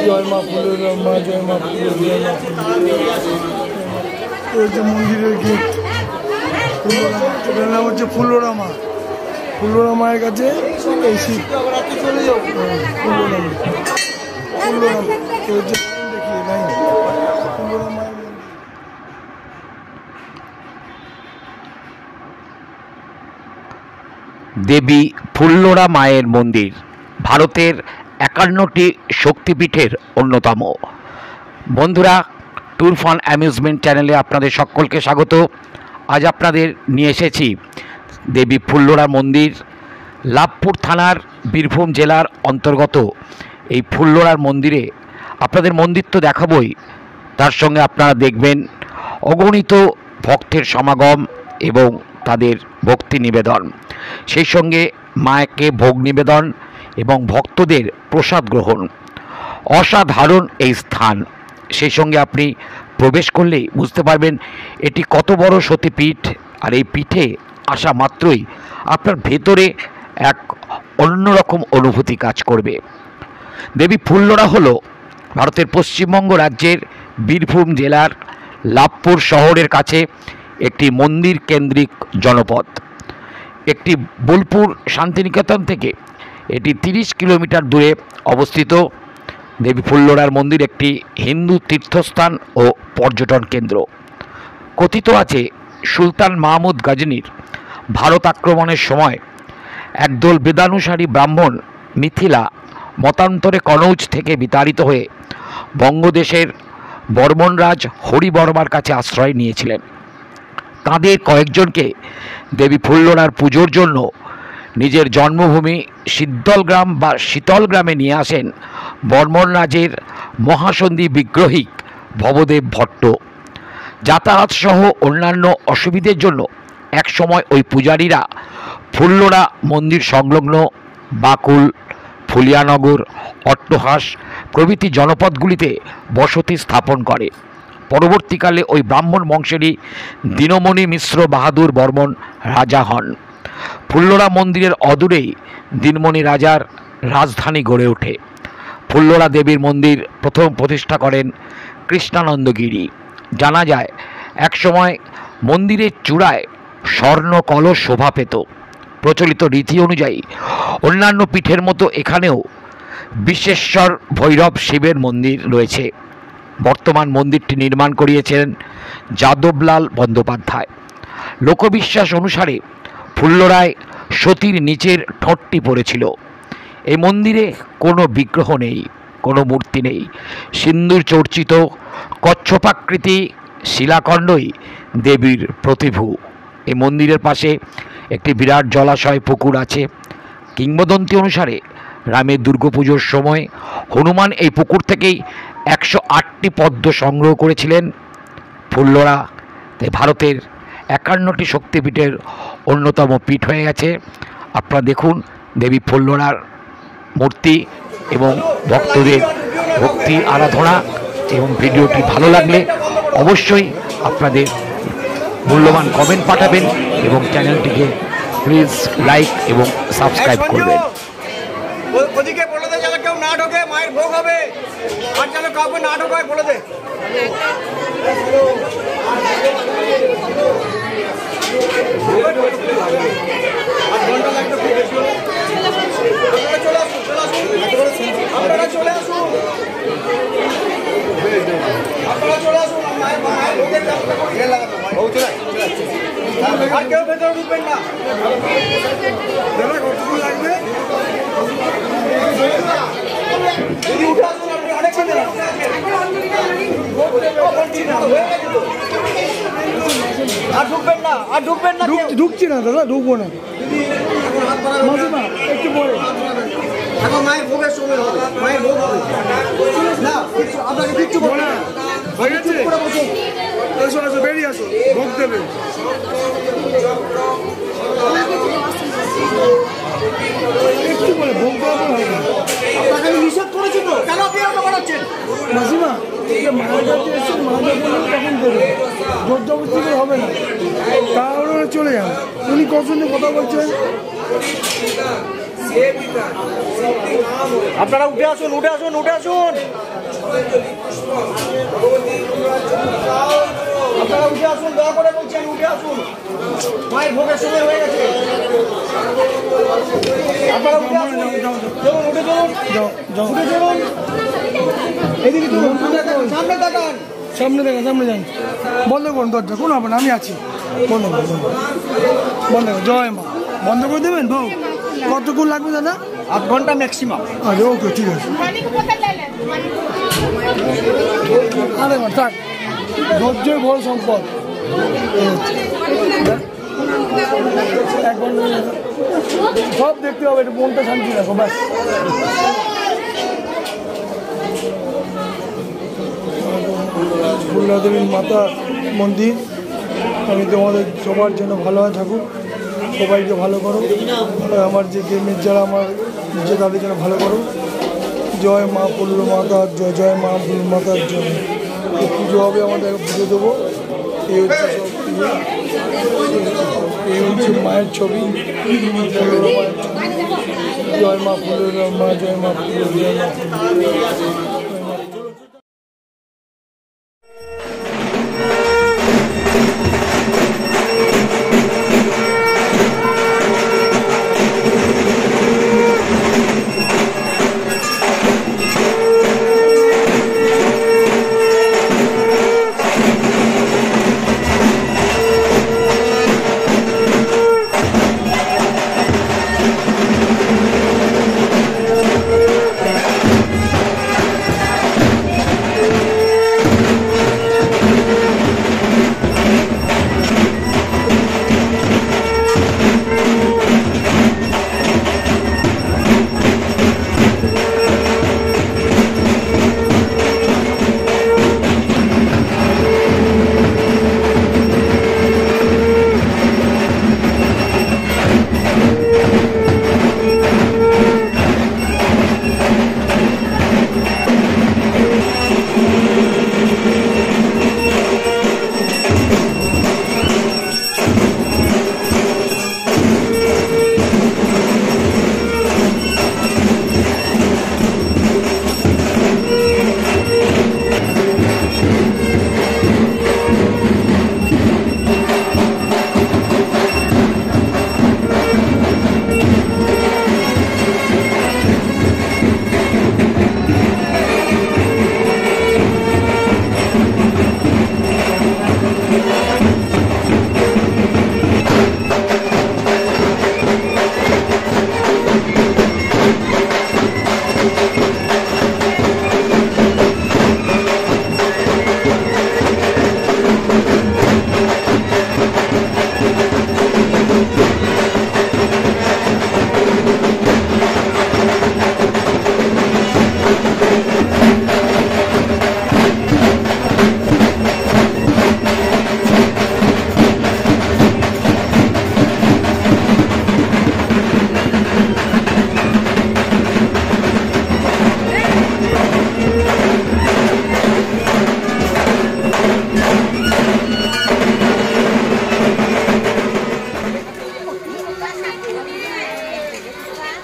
জয় মা ফুলের মা, জয় মা ফুলের জয় মা। হচ্ছে মন্দিরের গেট, এটার নাম হচ্ছে ফুল্লরা মা। ফুল্লরা মায়ের কাছে এই শীত চলে যাও। ফুল্লরা মা, ফুল্লরা মা হচ্ছে দেখিয়ে নাই ফুল্লরা মায়ের। দেবী ফুল্লরা মায়ের মন্দির ভারতের 51টি শক্তিপীঠের অন্যতম। বন্ধুরা, ট্যুর ফান অ্যামিউজমেন্ট চ্যানেলে আপনাদের সকলকে স্বাগত। আজ আপনাদের নিয়ে এসেছি দেবী ফুল্লরা মন্দির, লাভপুর থানার, বীরভূম জেলার অন্তর্গত এই ফুল্লরার মন্দিরে আপনাদের মন্দির তো দেখাবই, তার সঙ্গে আপনারা দেখবেন অগণিত ভক্তের সমাগম এবং তাদের ভক্তি নিবেদন, সেই সঙ্গে মাকে ভোগ নিবেদন এবং ভক্তদের প্রসাদ গ্রহণ। অসাধারণ এই স্থান। সেই সঙ্গে আপনি প্রবেশ করলেই বুঝতে পারবেন এটি কত বড় সতীপীঠ। আর এই পীঠে আসা মাত্রই আপনার ভেতরে এক অন্যরকম অনুভূতি কাজ করবে। দেবী ফুল্লরা হলো ভারতের পশ্চিমবঙ্গ রাজ্যের বীরভূম জেলার লাভপুর শহরের কাছে একটি মন্দির কেন্দ্রিক জনপদ। একটি বোলপুর শান্তিনিকেতন থেকে এটি 30 কিলোমিটার দূরে অবস্থিত। দেবী ফুল্লরার মন্দির একটি হিন্দু তীর্থস্থান ও পর্যটন কেন্দ্র। কথিত আছে সুলতান মাহমুদ গজনীর ভারত আক্রমণের সময় একদল বেদানুসারী ব্রাহ্মণ মিথিলা মতান্তরে কনৌজ থেকে বিতাড়িত হয়ে বঙ্গদেশের বর্মনরাজ হরিবর্মার কাছে আশ্রয় নিয়েছিলেন। তাদের কয়েকজনকে দেবী ফুল্লরার পুজোর জন্য নিজের জন্মভূমি সিদ্ধলগ্রাম বা শীতলগ্রামে নিয়ে আসেন বর্মনরাজের মহাসন্ধি বিগ্রহিক ভবদেব ভট্ট। যাতায়াত সহ অন্যান্য অসুবিধের জন্য একসময় ওই পূজারীরা ফুল্লরা মন্দির সংলগ্ন বাকুল, ফুলিয়ানগর, অট্টহাস প্রভৃতি জনপদগুলিতে বসতি স্থাপন করে। পরবর্তীকালে ওই ব্রাহ্মণ বংশেরই দীনমণি মিশ্র বাহাদুর বর্মন রাজা হন। ফুল্লরা মন্দিরের অদূরেই দিনমণি রাজার রাজধানী গড়ে ওঠে। ফুল্লরা দেবীর মন্দির প্রথম প্রতিষ্ঠা করেন কৃষ্ণানন্দগিরি। জানা যায় একসময় মন্দিরের চূড়ায় স্বর্ণ কলস শোভা পেত। প্রচলিত রীতি অনুযায়ী অন্যান্য পীঠের মতো এখানেও বিশ্বেশ্বর ভৈরব শিবের মন্দির রয়েছে। বর্তমান মন্দিরটি নির্মাণ করিয়েছেন যাদবলাল বন্দ্যোপাধ্যায়। লোকবিশ্বাস অনুসারে ফুল্লরায় সতীর নিচের ঠোঁটটি পড়েছিল। এই মন্দিরে কোনো বিগ্রহ নেই, কোনো মূর্তি নেই। সিন্দুর চর্চিত কচ্ছপাকৃতি শিলাখণ্ডই দেবীর প্রতিভূ। এই মন্দিরের পাশে একটি বিরাট জলাশয় পুকুর আছে। কিংবদন্তি অনুসারে রামের দুর্গাপুজোর সময় হনুমান এই পুকুর থেকেই 108টি পদ্ম সংগ্রহ করেছিলেন। ফুল্লরা ভারতের 51টি শক্তিপীঠের অন্যতম পীঠ হয়ে গেছে। আপনারা দেখুন দেবী ফুল্লরার মূর্তি এবং ভক্তদের ভক্তি আরাধনা। এবং ভিডিওটি ভালো লাগলে অবশ্যই আপনাদের মূল্যবান কমেন্ট পাঠাবেন এবং চ্যানেলটিকে প্লিজ লাইক এবং সাবস্ক্রাইব করবেন। ওদিকে বলে দে যেন কেউ না ঢোকে, মায়ের ভোগ হবে। আর যেন কাউকে না ঢোকায় বলে দে। আপনারা চলে আসুন। আর কেউ ভেতরে ঢুকবেন না। লাগবে যদি উঠে আসুন আপনি অনেক আর ঢুকবেন না, আর ঢুকবেন না। ঢুকছি না দাদা, ঢুকবো না। একটু পরে এখন মায়ের ভোগের সময় হবে, মায়ের ভোগ হবে না। আপনাকে কিচ্ছু বলবো না, এসো এসো, বেরিয়ে আসো, ভোগ দেবে। একটু বলে ভোগ দেওয়া হবে না। আপনাকে নিষেধ করেছি তো, কেন আপনি এরকম বানাচ্ছেন? মাসিমা মায়ের কাছে এসে মায়ের তখন দেবে, জোর জবরদস্তি করে হবে না। তাহলে চলে যান। উনি কত কথা বলছেন। আপনারা উঠে আসুন, উঠে আসুন, উঠে আসুন, আপনারা উঠে আসুন, দয়া করে বলছেন উঠে আসুন, মায়ের ভোগের সময় হয়ে গেছে। আপনারা উঠে আসুন, চলুন, উঠে চলুন, উঠে চলুন, এদিকে চলুন, সামনে তাকান, সামনে দেখেন, সামনে যান, বন্ধ করুন দরজা, কোনো হবে না, আমি আছি, বন্ধ করুন, বন্ধ করুন। জয় মা, বন্ধ করে দেবেন বউ? কতক্ষণ লাগবে দাদা? 8 ঘন্টা ম্যাক্সিমাম। আরে ওকে, ঠিক আছে। আরে মা থাক, ধৈর্যই বড় সম্পদ। 1 ঘন্টা সব দেখতে হবে, একটু মনটা শান্তি রাখো ব্যাস। ফুল্লা দেবীর মাতা মন্দির, আমি তোমাদের সবার জন্য ভালো থাকুক, সবাইকে ভালো করো, আমার যে গেমের যারা আমার যে তাদের জন্য ভালো করো। জয় মা ফুল্ল মাতার জয়, জয় মা ফুল্ল মাতার জয়। পুজো হবে, আমাদের পুজো দেবো। এই হচ্ছে সব ইয়ে, এই হচ্ছে মায়ের ছবি, জয় মা ফুল্ল মা, জয় মা ফুল্ল, জয় মা ফুল্ল।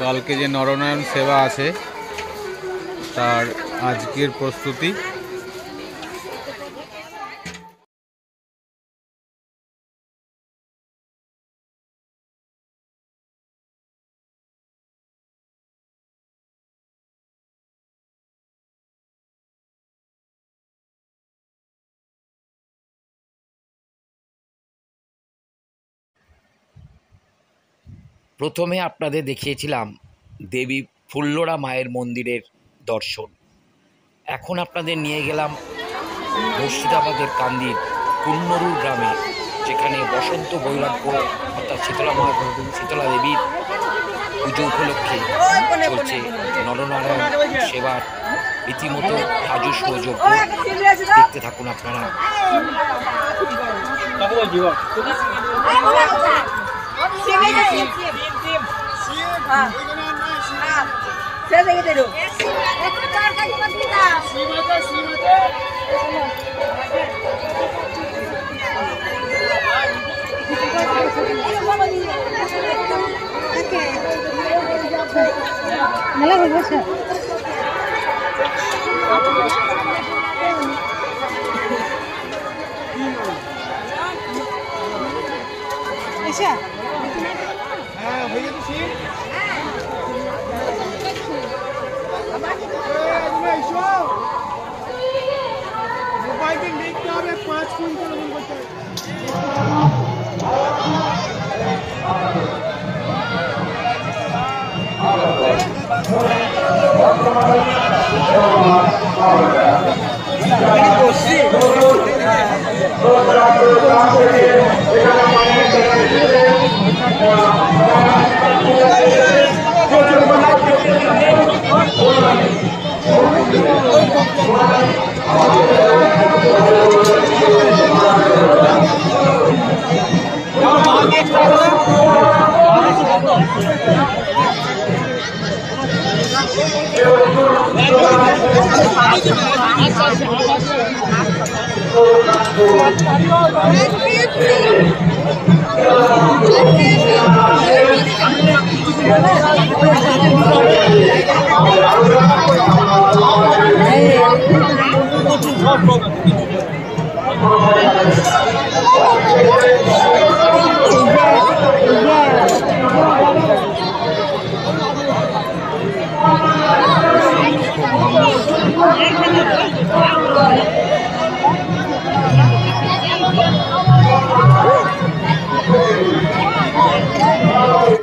কালকে যে নরনারায়ণ সেবা আছে তার আজকের প্রস্তুতি। প্রথমে আপনাদের দেখিয়েছিলাম দেবী ফুল্লরা মায়ের মন্দিরের দর্শন। এখন আপনাদের নিয়ে গেলাম মুর্শিদাবাদের কান্দির কুন্নরুর গ্রামে, যেখানে বসন্ত বৈরাগ্য অর্থাৎ শীতলা দেবীর পুজো উপলক্ষে চলছে নরনারায়ণ সেবার রীতিমতো রাজস্ব যজ্ঞ। দেখতে থাকুন আপনারা। মেলা বসে এসা হ্যাঁ হয়ে গেছে মোবাইলে লিখতে হবে 5 কুইন্টাল ওজন করতে হবে Thank you.